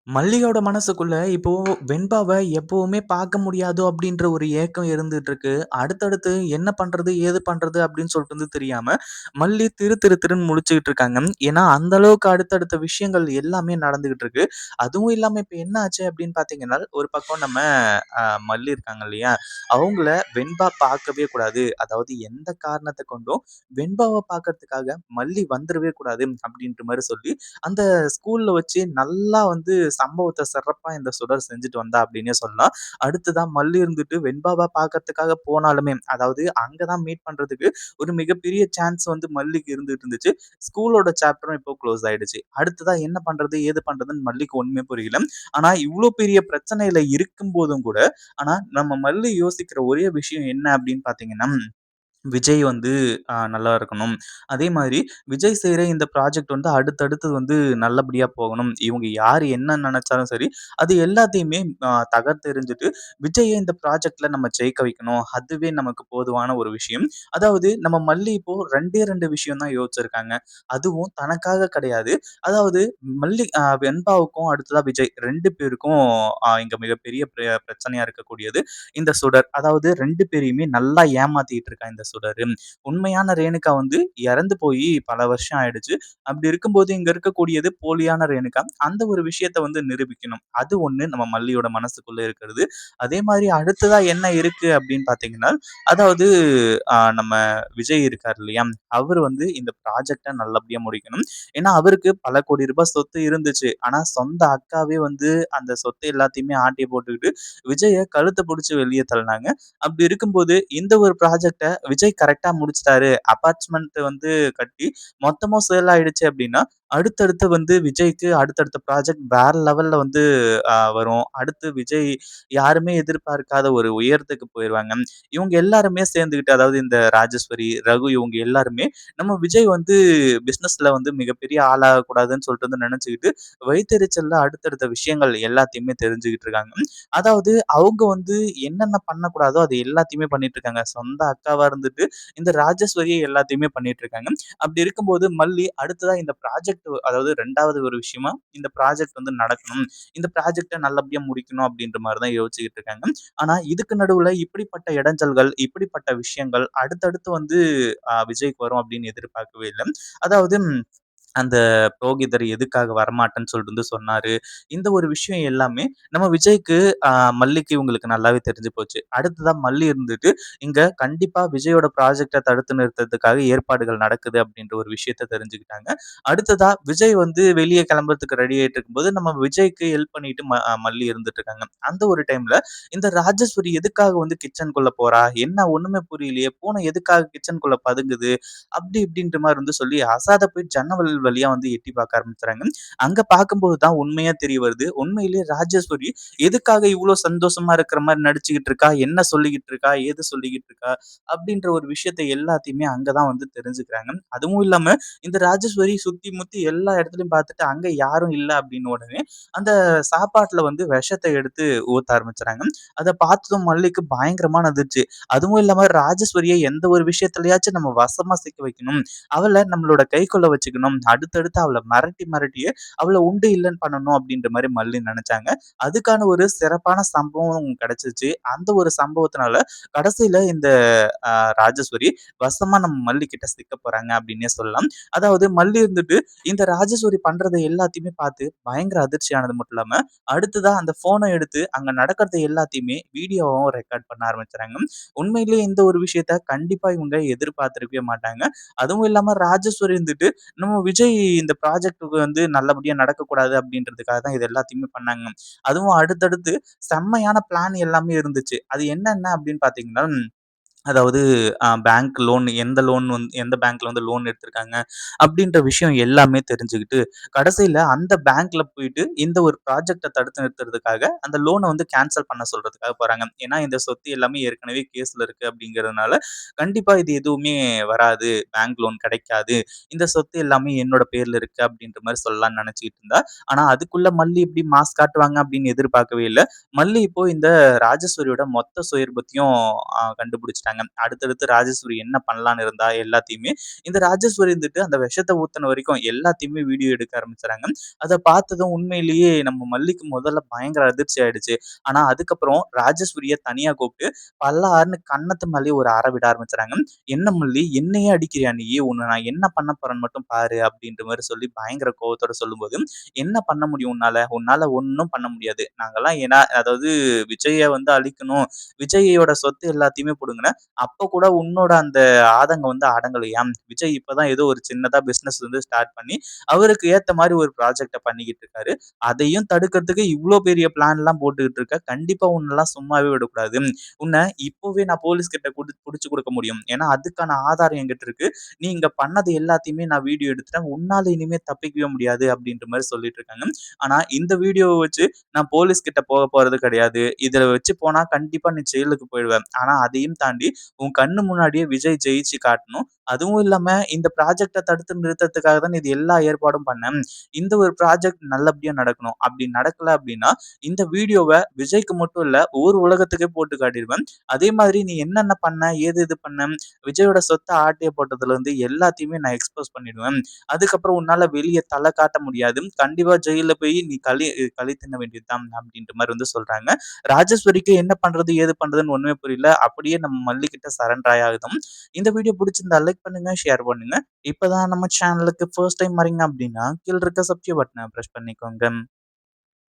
மல்லிகாவோட மனசுக்குள்ள இப்போ வெண்பாவ எப்பவுமே பார்க்க முடியாதோ அப்படின்ற ஒரு ஏக்கம் இருந்துட்டு இருக்கு. அடுத்தடுத்து என்ன பண்றது? ஏது பண்றது? அப்படின்னு சொல்லிட்டு தெரியாம மல்லி திரு திரு திருன்னு முழிச்சுக்கிட்டு இருக்காங்க. ஏன்னா அந்த அளவுக்கு அடுத்தடுத்த விஷயங்கள் எல்லாமே நடந்துகிட்டு இருக்கு. அதுவும் இல்லாம இப்ப என்ன ஆச்சு அப்படின்னு பார்த்தீங்கன்னா, ஒரு பக்கம் நம்ம மல்லி இருக்காங்க இல்லையா? அவங்கள வெண்பா பார்க்கவே கூடாது. அதாவது எந்த காரணத்த கொண்டும் வெண்பாவ பார்க்கறதுக்காக மல்லி வந்துரவே கூடாது அப்படின்ற மாரி சொல்லி அந்த ஸ்கூல்ல வச்சு நல்லா சம்பவத்த சிறப்பா இந்த சுடர் செஞ்சுட்டு வந்தா அப்டின்னே சொல்லலாம். அடுத்ததா மல்லி இருந்துட்டு வெண்பாவ பார்க்கறதுக்காக போனாலுமே, அதாவது அங்க தான் மீட் பண்றதுக்கு ஒரு மிகப்பெரிய சான்ஸ் மல்லிக்கு இருந்துட்டு இருந்துச்சு. ஸ்கூலோட சாப்டரும் இப்போ க்ளோஸ் ஆயிடுச்சு. அடுத்ததா என்ன பண்றது? ஏது பண்றதுன்னு மல்லிக்கு ஒண்ணுமே புரியல. ஆனா இவ்ளோ பெரிய பிரச்சனையில இருக்கும்போதும் கூட, ஆனா நம்ம மல்லி யோசிக்கிற ஒரே விஷயம் என்ன அப்டின்னு பார்த்தீங்கன்னா விஜய் நல்லா இருக்கணும். அதே மாரி விஜய் செய்ற இந்த ப்ராஜெக்ட் அடுத்தடுத்து நல்லபடியா போகணும். இவங்க யாரு என்ன நெனச்சாலும் சரி, அது எல்லாத்தையுமே தகர்த்தெறிஞ்சுட்டு விஜய இந்த ப்ராஜெக்ட்ல நம்ம ஜெயிக்க வைக்கணும். அதுவே நமக்கு போதுமான ஒரு விஷயம். அதாவது நம்ம மல்லி இப்போ 2டே 2 விஷயம் தான் யோசிச்சிருக்காங்க. அதுவும் தனக்காக கிடையாது. அதாவது மல்லி வெண்பாவுக்கும் அடுத்ததா விஜய் 2 பேருக்கும் இங்க மிகப்பெரிய பிரச்சனையா இருக்கக்கூடியது இந்த சுடர். அதாவது 2 பேரையுமே நல்லா ஏமாத்திட்டு இருக்கா இந்த சுடரு. உண்மையான ரேணுகா இறந்து போயி பல வருஷம் ஆயிடுச்சு. அப்படி இருக்கும்போது இங்க இருக்கக்கூடியது போலியான ரேணுகா. அந்த ஒரு விஷயத்த நிரூபிக்கணும். அது ஒண்ணு நம்ம மல்லியோட மனசுக்குள்ள இருக்கிறது. அதே மாரி அடுத்ததா என்ன இருக்கு அப்படின்னு பார்த்தீங்கன்னா, அதாவது நம்ம விஜய் இருக்காரு இல்லையா? அவரு இந்த ப்ராஜெக்ட்ட நல்லபடியா முடிக்கணும். ஏன்னா அவருக்கு பல கோடி ரூபாய் சொத்து இருந்துச்சு. ஆனா சொந்த அக்காவே அந்த சொத்து எல்லாத்தையுமே ஆட்டைய போட்டுக்கிட்டு விஜய கழுத்த புடிச்சு வெளிய தள்ளுனாங்க. அப்படி இருக்கும்போது, இந்த ஒரு ப்ராஜெக்ட்ட விஜய் கரெக்ட்டா முடிச்சுட்டாரு. அபார்ட்மெண்ட் கட்டி மொத்தமும் சேல் ஆயிடுச்சு அப்படின்னா, அடுத்தடுத்து விஜய்க்கு அடுத்தடுத்த ப்ராஜெக்ட் வேற லெவல்ல வரும். அடுத்து விஜய் யாருமே எதிர்பார்க்காத ஒரு உயரத்துக்கு போயிருவாங்க. இவங்க எல்லாருமே சேர்ந்துகிட்டு அதாவது இந்த ராஜேஸ்வரி, ரகு இவங்க எல்லாருமே நம்ம விஜய் பிசினஸ்ல மிகப்பெரிய ஆளாகக்கூடாதுன்னு சொல்லிட்டு நெனச்சுக்கிட்டு, வயித்தெரிச்சல்ல அடுத்தடுத்த விஷயங்கள் எல்லாத்தையுமே தெரிஞ்சுகிட்டு இருக்காங்க. அதாவது அவங்க என்னென்ன பண்ணக்கூடாதோ அது எல்லாத்தையுமே பண்ணிட்டு இருக்காங்க. சொந்த அக்காவா இருந்துட்டு, இந்த ராஜேஸ்வரி எல்லாத்தையுமே பண்ணிட்டு இருக்காங்க. அப்படி இருக்கும்போது மல்லி அடுத்ததா இந்த ப்ராஜெக்ட் அதாவது 2வது ஒரு விஷயமா இந்த ப்ராஜெக்ட் நடக்கணும். இந்த ப்ராஜெக்ட்ட நல்லபடியா முடிக்கணும் அப்படின்ற மாரி தான் யோசிச்சுக்கிட்டு இருக்காங்க. ஆனா இதுக்கு நடுவுல இப்படிப்பட்ட இடைஞ்சல்கள், இப்படிப்பட்ட விஷயங்கள் அடுத்தடுத்து விஜய்க்கு வரும் அப்படின்னு எதிர்பார்க்கவே இல்ல. அதாவது அந்த புரோகிதர் எதுக்காக வரமாட்டேன்னு சொல்லிட்டு சொன்னாரு. இந்த ஒரு விஷயம் எல்லாமே நம்ம விஜய்க்கு, அ மல்லிக்கு இவங்களுக்கு நல்லாவே தெரிஞ்சு போச்சு. அடுத்ததா மல்லி இருந்துட்டு, இங்க கண்டிப்பா விஜயோட ப்ராஜெக்ட்ட தடுத்து நிறுத்துறதுக்காக ஏற்பாடுகள் நடக்குது அப்படின்ற ஒரு விஷயத்த தெரிஞ்சுக்கிட்டாங்க. அடுத்ததா விஜய் வெளிய கிளம்புறதுக்கு ரெடி ஆயிட்டு இருக்கும்போது, நம்ம விஜய்க்கு ஹெல்ப் பண்ணிட்டு மல்லி இருந்துட்டு இருக்காங்க. அந்த ஒரு டைம்ல இந்த ராஜேஸ்வரி எதுக்காக கிச்சனுக்குள்ள போறா? என்ன ஒண்ணுமே புரியலையே! பூனை எதுக்காக கிச்சனுக்குள்ள பதுங்குது? அப்படி இப்படின்ற மாரி சொல்லி அசாத போய் ஜன்னல் வழியா எட்டி பார்க்க ஆரம்பிச்சுறாங்க. அங்க பார்க்கும்போது தான் உண்மையா தெரிய வருது. உண்மையிலேயே ராஜேஸ்வரி எதுக்காக இவ்ளோ சந்தோஷமா இருக்கிற மாரி நடிச்சுக்கிட்டு இருக்கா? என்ன சொல்லிக்கிட்டு இருக்கா? ஏது சொல்லிக்கிட்டு இருக்கா? அப்படின்ற ஒரு விஷயத்த எல்லாத்தையுமே அங்க தான் தெரிஞ்சுக்கிறாங்க. அதுவும் இல்லாம இந்த ராஜேஸ்வரி சுத்தி முத்தி எல்லா இடத்துலயும் பார்த்துட்டு அங்க யாரும் இல்ல அப்படின்னு உடனே அந்த சாப்பாட்டுல விஷத்த எடுத்து ஊத்த ஆரம்பிச்சுறாங்க. அத பார்த்ததும் மல்லிக்கு பயங்கரமான அதிர்ச்சி. அதுவும் இல்லாம ராஜேஸ்வரிய எந்த ஒரு விஷயத்துலயாச்சும் நம்ம வசமா சிக்க வைக்கணும். அவள நம்மளோட கைக்குள்ள வச்சுக்கணும். அடுத்தடுத்து அவள மிரட்டி மிரட்டியே அவள உண்டு இல்லன்னு பண்ணணும் அப்படின்ற மாரி மல்லி நெனச்சாங்க. அதுக்கான ஒரு சிறப்பான சம்பவம் கிடைச்சுச்சு. அந்த ஒரு சம்பவத்தினால கடைசியில இந்த அ ராஜேஸ்வரி வசமா நம்ம மல்லி கிட்ட சிக்க போறாங்க அப்படின்னே சொல்லலாம். அதாவது மல்லி இந்த ராஜேஸ்வரி பண்றத எல்லாத்தையுமே பார்த்து பயங்கர அதிர்ச்சியானது மட்டும் இல்லாம, அடுத்ததா அந்த ஃபோன எடுத்து அங்க நடக்கிறத எல்லாத்தையுமே வீடியோவாவும் ரெக்கார்ட் பண்ண ஆரம்பிச்சுறாங்க. உண்மையிலேயே இந்த ஒரு விஷயத்த கண்டிப்பா இவங்க எதிர்பார்த்திருக்கவே மாட்டாங்க. அதுவும் இல்லாம ராஜேஸ்வரி நம்ம விஜய் இந்த ப்ராஜெக்ட்க்கு நல்லபடியா நடக்கக்கூடாது அப்படின்றதுக்காக தான் இது எல்லாத்தையுமே பண்ணாங்க. அதுவும் அடுத்தடுத்து செம்மையான பிளான் எல்லாமே இருந்துச்சு. அது என்னென்ன அப்படின்னு பார்த்தீங்கன்னா, அதாவது பேங்க் லோன் எந்த லோன் எந்த பேங்க்ல லோன் எடுத்திருக்காங்க அப்படின்ற விஷயம் எல்லாமே தெரிஞ்சுக்கிட்டு, கடைசியில அந்த பேங்க்ல போயிட்டு இந்த ஒரு ப்ராஜெக்ட்ட தடுத்து நிறுத்துறதுக்காக அந்த லோன கேன்சல் பண்ண சொல்றதுக்காக போறாங்க. ஏன்னா இந்த சொத்து எல்லாமே ஏற்கனவே கேஸ்ல இருக்கு அப்படிங்கிறதுனால, கண்டிப்பா இது எதுவுமே வராது. பேங்க் லோன் கிடைக்காது. இந்த சொத்து எல்லாமே என்னோட பேர்ல இருக்கு அப்படின்ற மாரி சொல்லலாம்னு நினைச்சுக்கிட்டு இருந்தா. ஆனா அதுக்குள்ள மல்லி எப்படி மாஸ் காட்டுவாங்க அப்படின்னு எதிர்பார்க்கவே இல்ல. மல்லி இப்போ இந்த ராஜேஸ்வரியோட மொத்த சுயரூபத்தையும் கண்டுபிடிச்சுட்டாங்க. ஆரம்பிச்சுட்டாங்க. அடுத்தடுத்து ராஜேஸ்வரி என்ன பண்ணலான்னு இருந்தா எல்லாத்தையுமே இந்த ராஜேஸ்வரி இருந்துட்டு அந்த விஷத்த ஊத்துன வரைக்கும் எல்லாத்தையுமே வீடியோ எடுக்க ஆரம்பிச்சுறாங்க. அத பார்த்ததும் உண்மையிலேயே நம்ம மல்லிக்கு முதல்ல பயங்கர அதிர்ச்சி ஆயிடுச்சு. ஆனா அதுக்கப்புறம் ராஜேஸ்வரிய தனியா கூப்பிட்டு பல்லார்ன்னு கன்னத்து மேலயே ஒரு அற விட ஆரம்பிச்சுறாங்க. "என்ன மல்லி என்னையே அடிக்கிறியா நீ? உன்ன நான் என்ன பண்ண போறேன்னு மட்டும் பாரு" அப்படின்ற மாரி சொல்லி பயங்கர கோவத்தோட சொல்லும்போது, "என்ன பண்ண முடியும் உன்னால? உன்னால ஒண்ணும் பண்ண முடியாது. நாங்கலாம் ஏன்னா அதாவது விஜய வந்து அழிக்கணும். விஜய்யோட சொத்து எல்லாத்தையுமே புடுங்குன. அப்ப கூட உன்னோட அந்த ஆதங்கம் வந்து அடங்கலையா? விஜய் இப்ப தான் ஏதோ ஒரு சின்னதா பிசினஸ் வந்து ஸ்டார்ட் பண்ணி, அவருக்கு ஏத்த மாரி ஒரு ப்ராஜெக்ட்ட பண்ணிக்கிட்டு இருக்காரு. அதையும் தடுக்கிறதுக்கு இவ்ளோ பெரிய பிளான்லாம் போட்டுக்கிட்டு இருக்க. கண்டிப்பா உன்னலாம் சும்மாவே விடக்கூடாது. உன்ன இப்பவே நான் போலீஸ் கிட்ட புடிச்சு குடுக்க முடியும். ஏன்னா, அதுக்கான ஆதாரம் என்கிட்ட இருக்கு. நீ இங்க பண்ணது எல்லாத்தையுமே நான் வீடியோ எடுத்துட்டேன். உன்னால இனிமே தப்பிக்கவே முடியாது அப்படின்ற மாரி சொல்லிட்டு இருக்காங்க. ஆனா, இந்த வீடியோவ வச்சு நான் போலீஸ் கிட்ட போறது கிடையாது. இத வச்சு போனா கண்டிப்பா நீ ஜெயிலுக்கு போயிடுவ. ஆனா, அதையும் தாண்டி உன் கண்ணு முன்னாடியே விஜய் ஜெயிச்சு காட்டணும். அதுவும் இல்லாம இந்த ப்ராஜெக்ட்ட தடுத்து நிறுத்தறதுக்காக தான் இது எல்லா ஏற்பாடும் பண்ணேன். இந்த ஒரு ப்ராஜெக்ட் நல்லபடியா நடக்கணும். அப்படி நடக்கல அப்படின்னா, இந்த வீடியோவ விஜய்க்கு மட்டும் இல்ல, ஊர் உலகத்துக்கே போட்டு காட்டிருவேன். அதே மாதிரி நீ என்னென்ன பண்ண? ஏது இது பண்ண? விஜயோட சொத்த ஆட்டைய போட்டதுலருந்து எல்லாத்தையுமே நான் எக்ஸ்போஸ் பண்ணிடுவேன். அதுக்கப்புறம் உன்னால வெளிய தல காட்ட முடியாது. கண்டிப்பா ஜெயில்ல போய் நீ களி தின்ன வேண்டியது தான் அப்படின்ற மாரி வந்து சொல்றாங்க. ராஜேஸ்வரிக்கு என்ன பண்றது? ஏது பண்றதுன்னு ஒண்ணுமே புரியல. அப்படியே நம்ம மல்லி கிட்ட சரண்டர் ஆகுதும். இந்த வீடியோ புடிச்சிருந்தா லைக் பண்ணுங்க, ஷேர் பண்ணுங்க. இப்பதான் நம்ம சேனலுக்கு ஃபர்ஸ்ட் டைம் வரீங்க அப்படின்னா, கீழ இருக்க சப்ஸ்கிரைப் பட்டன பிரஸ் பண்ணிக்கோங்க.